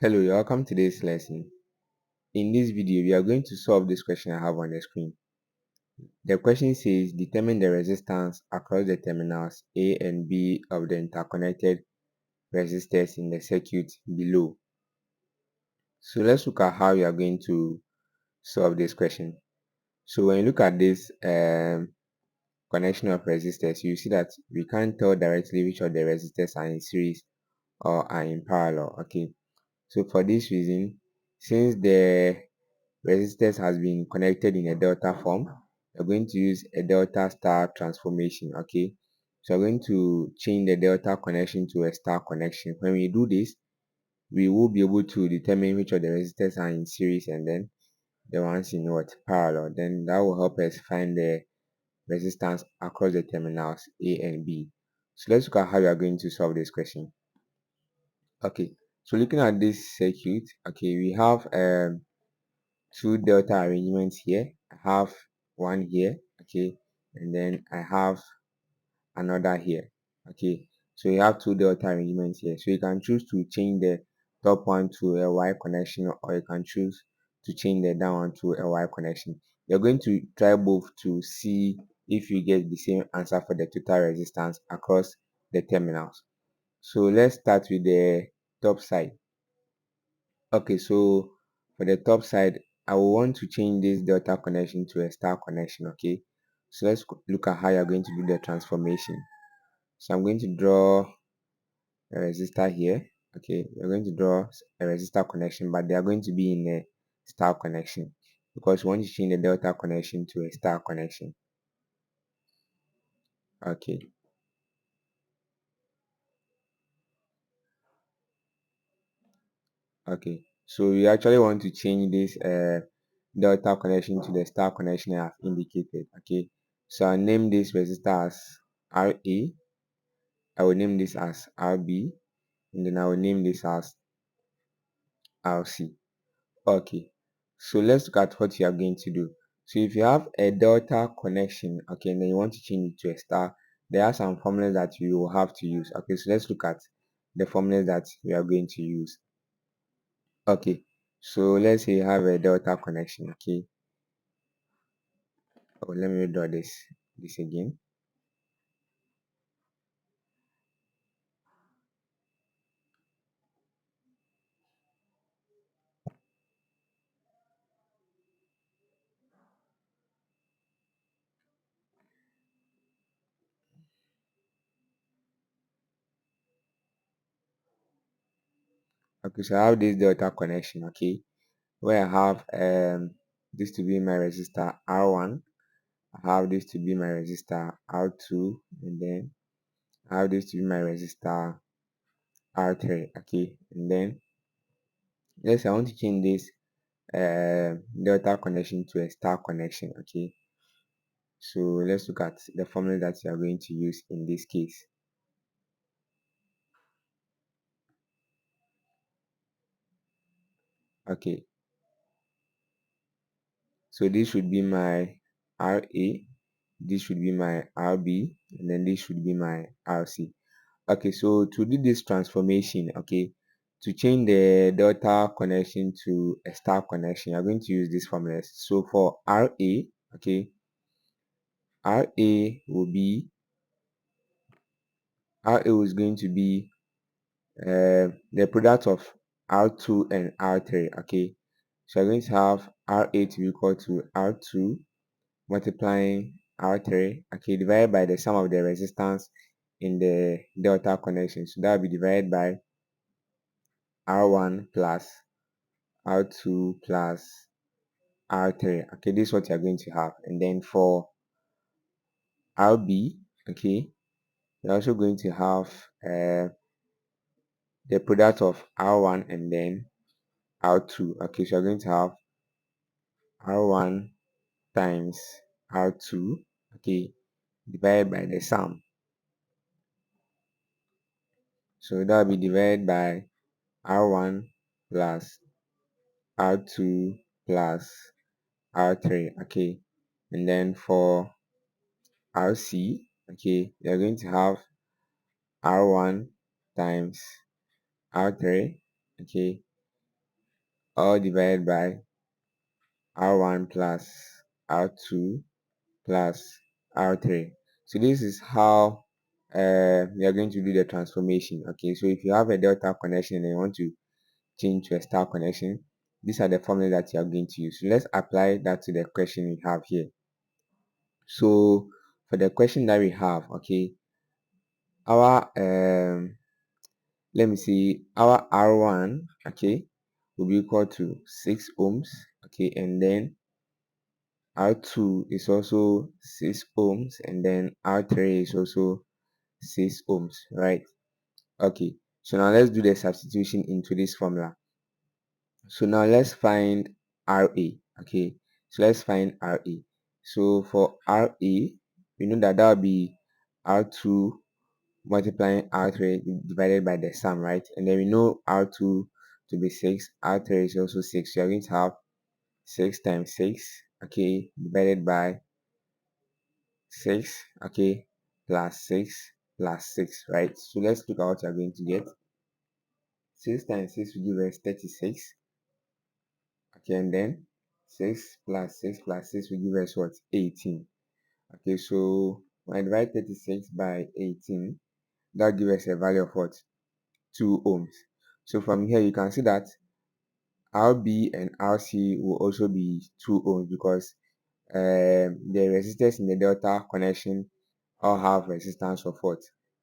Hello, you're welcome to today's lesson. In this video, we are going to solve this question I have on the screen. The question says determine the resistance across the terminals A and B of the interconnected resistors in the circuit below. So let's look at how we are going to solve this question. So when you look at this connection of resistors, you see that we can't tell directly which of the resistors are in series or are in parallel. Okay, so for this reason, since the resistors has been connected in a delta form, we're going to use a delta star transformation. Okay, so we're going to change the delta connection to a star connection. When we do this, we will be able to determine which of the resistors are in series and then the ones in what parallel. Then that will help us find the resistance across the terminals A and B. So let's look at how we are going to solve this question. Okay, so looking at this circuit, okay, we have two delta arrangements here. I have one here, okay, and then I have another here, okay. So you have two delta arrangements here. So you can choose to change the top one to a Y connection, or you can choose to change the down one to a Y connection. You're going to try both to see if you get the same answer for the total resistance across the terminals. So let's start with the top side. Okay, so for the top side, I will want to change this delta connection to a star connection. Okay, so let's look at how you're going to do the transformation. So I'm going to draw a resistor here. Okay, you're going to draw a resistor connection, but they are going to be in a star connection because we want to change the delta connection to a star connection. Okay, okay, so we actually want to change this delta connection to the star connection I have indicated. Okay, so I'll name this resistor as RA. I will name this as RB, and then I will name this as RC. Okay, so let's look at what you are going to do. So if you have a delta connection, okay, and then you want to change it to a star, there are some formulas that you will have to use. Okay, so let's look at the formulas that we are going to use. Okay, so let's say you have a delta connection. Okay, oh, let me draw this again. Okay, so I have this delta connection. Okay, where I have this to be my resistor R1. I have this to be my resistor R2, and then I have this to be my resistor R3. Okay, and then let's say I want to change this delta connection to a star connection. Okay, so let's look at the formula that we are going to use in this case. Okay, so this should be my RA, this should be my RB, and then this should be my RC. Okay, so to do this transformation, okay, to change the delta connection to a star connection, you're going to use these formulas. So for RA, okay, RA will be RA is going to be the product of R2 and R3. Okay, so you're going to have RA to be equal to R2 multiplying R3, okay, divided by the sum of the resistance in the delta connection. So that will be divided by R1 plus R2 plus R3. Okay, this is what you're going to have. And then for RB, okay, you're also going to have the product of R1 and then R2. Okay, so you're going to have R1 times R2, okay, divided by the sum. So that will be divided by R1 plus R2 plus R3, okay. And then for RC, okay, you're going to have R1 times R3, okay, all divided by R1 plus R2 plus R3. So this is how we are going to do the transformation. Okay, so if you have a delta connection and you want to change to a star connection, these are the formulas that you are going to use. So let's apply that to the question we have here. So for the question that we have, okay, our let me see, our R1, okay, will be equal to 6 ohms, okay, and then R2 is also 6 ohms, and then R3 is also 6 ohms, right? Okay, so now let's do the substitution into this formula. So now let's find Ra. Okay, so let's find Ra. So for Ra, we know that that will be R2 multiplying R3 divided by the sum, right? And then we know R2 to be 6, R3 is also 6. So you're going to have 6 times 6, okay, divided by 6, okay, plus 6 plus 6, right? So let's look at what you're going to get. 6 times 6 will give us 36. Okay, and then 6 plus 6 plus 6 will give us what? 18. Okay, so when I divide 36 by 18, that gives us a value of what? 2 ohms. So from here, you can see that RB and RC will also be 2 ohms because the resistors in the delta connection all have resistance of what?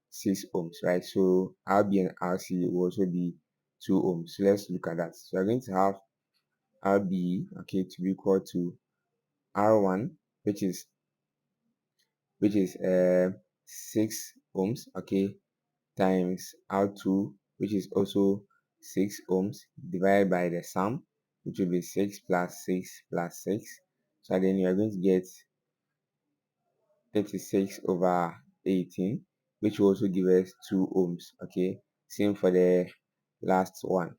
6 ohms, right? So RB and RC will also be 2 ohms. So let's look at that. So we're going to have RB, okay, to be equal to R1, which is 6 ohms, okay, times R2, which is also 6 ohms, divided by the sum, which will be 6 plus 6 plus 6. So then you are going to get 36 over 18, which will also give us 2 ohms, okay. Same for the last one.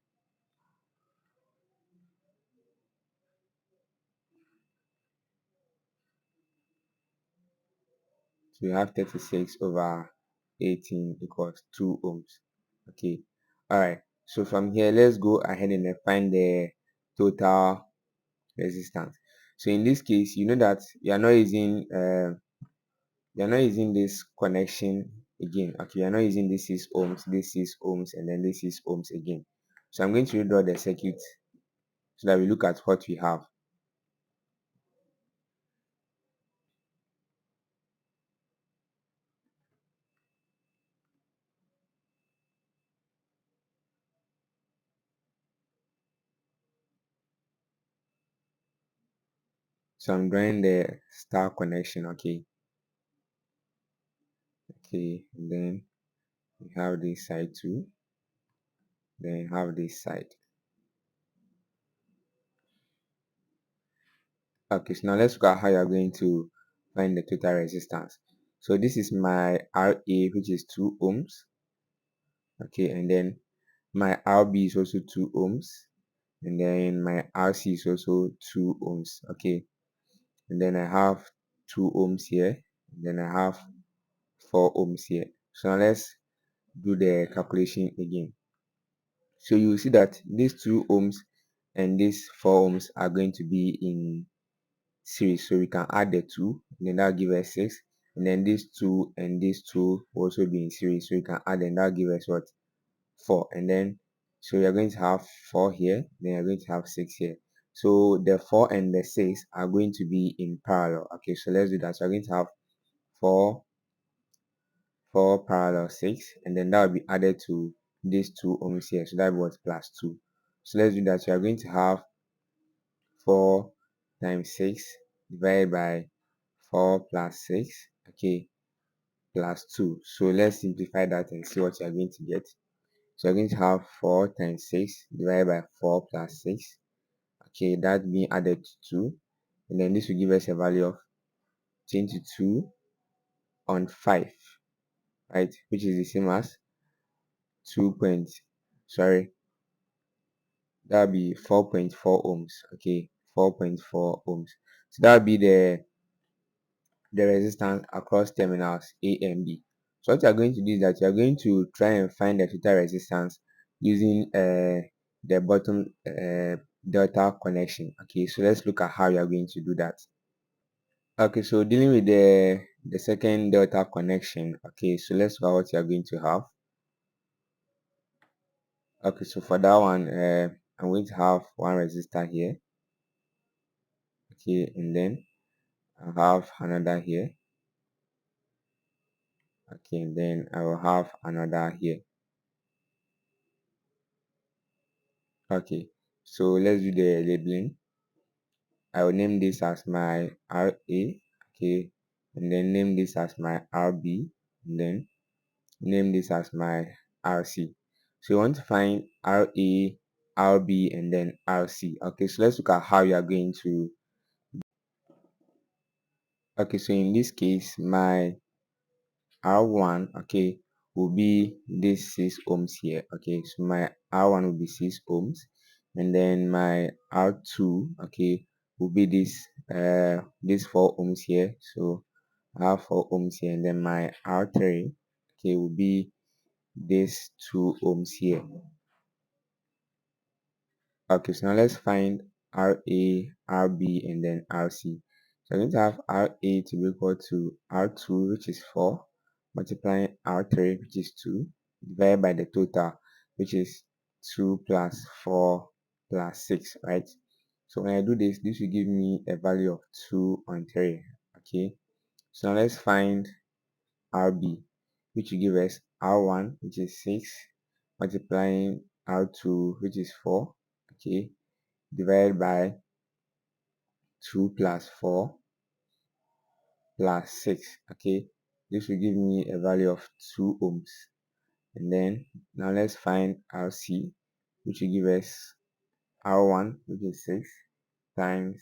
So we have 36 over 18 equals 2 ohms. Okay. Alright. So from here, let's go ahead and find the total resistance. So in this case, you know that you're not using this connection again. Okay, you're not using this 6 ohms, this 6 ohms, and then this 6 ohms again. So I'm going to redraw the circuit so that we look at what we have. So I'm drawing the star connection, okay. Okay, and then we have this side too. Then you have this side. Okay, so now let's look at how you're going to find the total resistance. So this is my Ra, which is 2 ohms. Okay, and then my Rb is also 2 ohms. And then my Rc is also 2 ohms. Okay, and then I have 2 ohms here. And then I have 4 ohms here. So now let's do the calculation again. So you will see that these 2 ohms and these 4 ohms are going to be in series, so we can add the two and then that'll give us 6, and then these two and these two will also be in series, so we can add and that'll give us what? 4. And then so you're going to have 4 here, then you're going to have 6 here. So the 4 and the 6 are going to be in parallel. Okay, so let's do that. So we're going to have 4 parallel 6, and then that will be added to these 2 ohms here, so that was plus 2. So let's do that. So you're going to have 4 times 6 divided by 4 plus 6, okay, plus 2. So let's simplify that and see what you're going to get. So you're going to have 4 times 6 divided by 4 plus 6, okay, that being added to 2, and then this will give us a value of 22 on 5, right, which is the same as 2 point, sorry, that will be 4.4 ohms, okay, 4.4 ohms. So that will be the resistance across terminals A and B. So what you are going to do is that you are going to try and find the total resistance using the bottom delta connection. Okay, so let's look at how you are going to do that. Okay, so dealing with the second delta connection. Okay, so let's look at what you are going to have. Okay, so for that one, I'm going to have one resistor here. Okay, and then I have another here. Okay, and then I will have another here. Okay, so let's do the labeling. I will name this as my RA. Okay, and then name this as my RB, and then name this as my RC. So you want to find RA, RB, and then RC. Okay, so let's look at how you are going to. Okay, so in this case, my R1, okay, will be this 6 ohms here. Okay, so my R1 will be 6 ohms, and then my R2, okay, will be this 4 ohms here. So I have 4 ohms here, and then my R3, okay, will be this 2 ohms here. Okay, so now let's find RA, RB, and then RC. So I'm going to have RA to be equal to R2, which is 4, multiplying R3, which is 2, divided by the total, which is 2 plus 4 plus 6, right? So when I do this, this will give me a value of 2 on 3, okay? So now let's find RB, which will give us R1, which is 6, multiplying R2, which is 4, okay, divided by 2 plus 4 plus 6. Okay, this will give me a value of 2 ohms. And then now let's find RC, which will give us R1, which is 6, times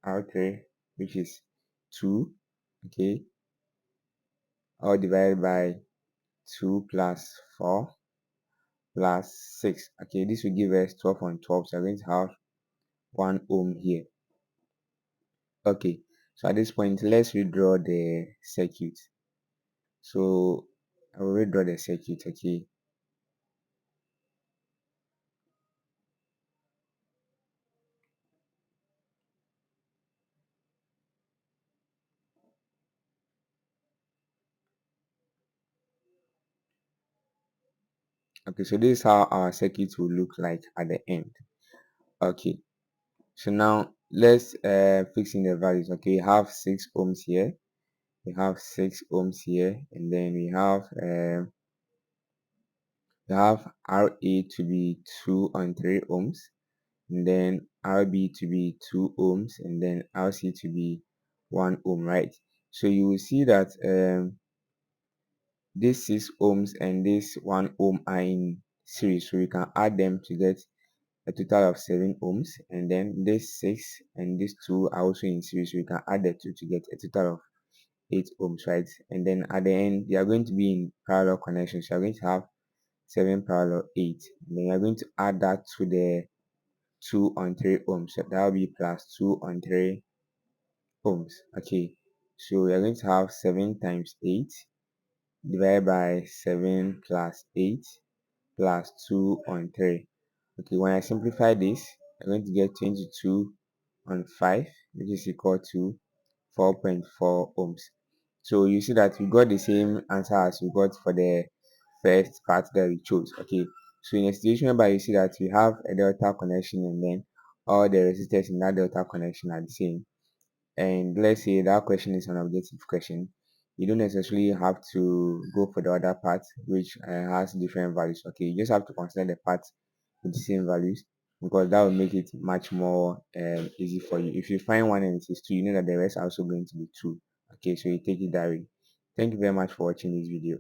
R3, which is 2, okay, all divided by 2 plus 4 plus 6. Okay, this will give us 12 on 12, so I'm going to have 1 ohm here. Okay, so at this point, let's redraw the circuit. So I will redraw the circuit. Okay, okay, so this is how our circuit will look like at the end. Okay, so now let's fix in the values. Okay, we have 6 ohms here, we have 6 ohms here, and then we have RA to be 2 and 3 ohms, and then RB to be 2 ohms, and then RC to be 1 ohm, right? So you will see that this 6 ohms and this 1 ohm are in series, so we can add them to get a total of 7 ohms, and then this 6 and this 2 are also in series, so we can add the 2 to get a total of 8 ohms, right? And then at the end they are going to be in parallel connections, so you are going to have 7 parallel 8, and then you are going to add that to the 2 on 3 ohms, so that will be plus 2 on 3 ohms. Okay, so we are going to have 7 times 8 divided by 7 plus 8 plus 2 on 3. Okay, when I simplify this, I'm going to get 22 on 5, which is equal to 4.4 ohms. So you see that we got the same answer as we got for the first part that we chose. Okay, so in a situation whereby you see that we have a delta connection and then all the resistors in that delta connection are the same, and let's say that question is an objective question, you don't necessarily have to go for the other part which has different values. Okay, you just have to consider the part with the same values, because that will make it much more easy for you. If you find one and it is 2, you know that the rest are also going to be 2. Okay, so you take it that way. Thank you very much for watching this video.